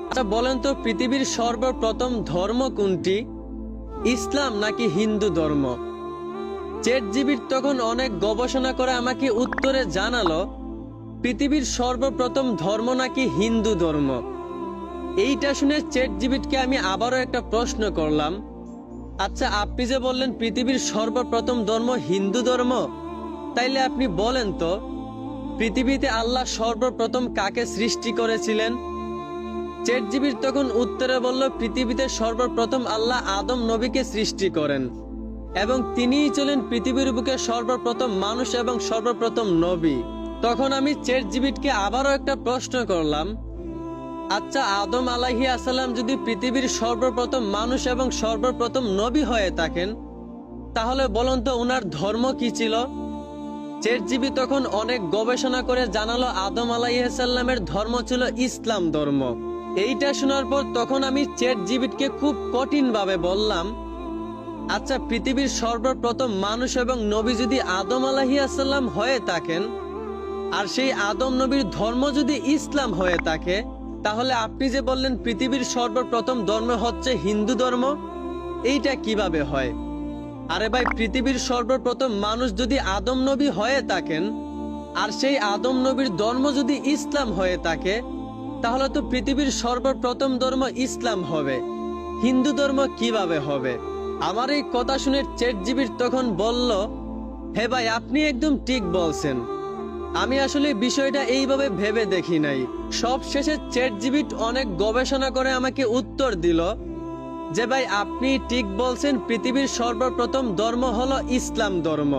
আচ্ছা বলেন তো, পৃথিবীর সর্বপ্রথম ধর্ম কোনটি, ইসলাম নাকি হিন্দু ধর্ম? চ্যাটজিপিটি তখন অনেক গবেষণা করে আমাকে উত্তরে জানালো পৃথিবীর সর্বপ্রথম ধর্ম নাকি হিন্দু ধর্ম। এইটা শুনে চ্যাটজিপিটিকে আমি আবারও একটা প্রশ্ন করলাম, আচ্ছা আপনি যে বললেন পৃথিবীর সর্বপ্রথম ধর্ম হিন্দু ধর্ম, তাইলে আপনি বলেন তো পৃথিবীতে আল্লাহ সর্বপ্রথম কাকে সৃষ্টি করেছিলেন? চ্যাটজিপিটি তখন উত্তরে বলল, পৃথিবীতে সর্বপ্রথম আল্লাহ আদম নবীকে সৃষ্টি করেন এবং তিনিই ছিলেন পৃথিবীর বুকে সর্বপ্রথম মানুষ এবং সর্বপ্রথম নবী। তখন আমি চ্যাটজিপিটিকে আবারও একটা প্রশ্ন করলাম, আচ্ছা আদম আলাইহিস সালাম যদি পৃথিবীর সর্বপ্রথম মানুষ এবং সর্বপ্রথম নবী হয়ে থাকেন, তাহলে বলুন তো ওনার ধর্ম কি ছিল? চ্যাটজিপিটি তখন অনেক গবেষণা করে জানালো আদম আলাইহিস সালামের ধর্ম ছিল ইসলাম ধর্ম। এইটা শোনার পর তখন আমি চ্যাটজিপিটিকে খুব কঠিন ভাবে বললাম, আচ্ছা পৃথিবীর সর্বপ্রথম মানুষ এবং নবী যদি আদম আলাইহিস সালাম হয়ে থাকেন, আর সেই আদম নবীর ধর্ম যদি ইসলাম হয়ে থাকে, তাহলে আপনি যে বললেন পৃথিবীর সর্বপ্রথম ধর্ম হচ্ছে হিন্দু ধর্ম, এইটা কিভাবে হয়? আরে ভাই, পৃথিবীর সর্বপ্রথম মানুষ যদি আদম নবী হয়ে থাকেন আর সেই আদম নবীর ধর্ম যদি ইসলাম হয়ে থাকে, তাহলে তো পৃথিবীর সর্বপ্রথম ধর্ম ইসলাম হবে, হিন্দু ধর্ম কিভাবে হবে? আমার এই কথা শুনে চ্যাটজিপিটি তখন বলল, হে ভাই আপনি একদম ঠিক বলছেন, আমি আসলে বিষয়টা এইভাবে ভেবে দেখি নাই। সব শেষে চ্যাটজিপিটি অনেক গবেষণা করে আমাকে উত্তর দিল যে ভাই আপনি ঠিক বলছেন, পৃথিবীর সর্বপ্রথম ধর্ম হলো ইসলাম ধর্ম।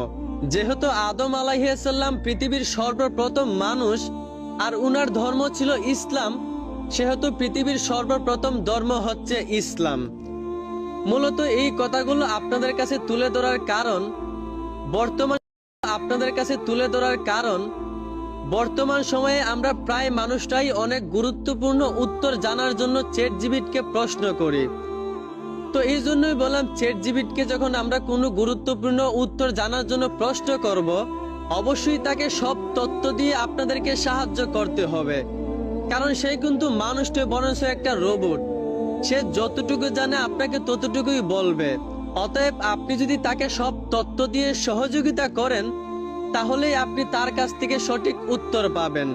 যেহেতু আদম আলাইহিস সালাম পৃথিবীর সর্বপ্রথম মানুষ আর উনার ধর্ম ছিল ইসলাম, সেহেতু পৃথিবীর সর্বপ্রথম ধর্ম হচ্ছে ইসলাম। মূলত এই কথাগুলো আপনাদের কাছে তুলে ধরার কারণ বর্তমান সময়ে আমরা প্রায় মানুষটাই অনেক গুরুত্বপূর্ণ উত্তর জানার জন্য চ্যাটজিপিটিকে প্রশ্ন করি। তো এই জন্যই বললাম, চ্যাটজিপিটিকে যখন আমরা কোনো গুরুত্বপূর্ণ উত্তর জানার জন্য প্রশ্ন করব, অবশ্যই তাকে সব তথ্য দিয়ে আপনাদেরকে সাহায্য করতে হবে, কারণ সে কিন্তু মানুষটা বরঞ্চ একটা রোবট। সে যতটুকু জানে আপনাকে ততটুকুই বলবে। অতএব আপনি যদি তাকে সব তথ্য দিয়ে সহযোগিতা করেন, তাহলেই আপনি তার কাছ থেকে সঠিক উত্তর পাবেন,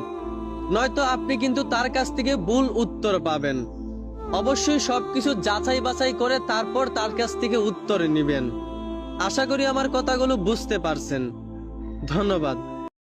নয়তো আপনি কিন্তু তার কাছ থেকে ভুল উত্তর পাবেন। অবশ্যই সবকিছু যাচাই বাছাই করে তারপর তার কাছ থেকে উত্তর নেবেন। আশা করি আমার কথাগুলো বুঝতে পারছেন। ধন্যবাদ।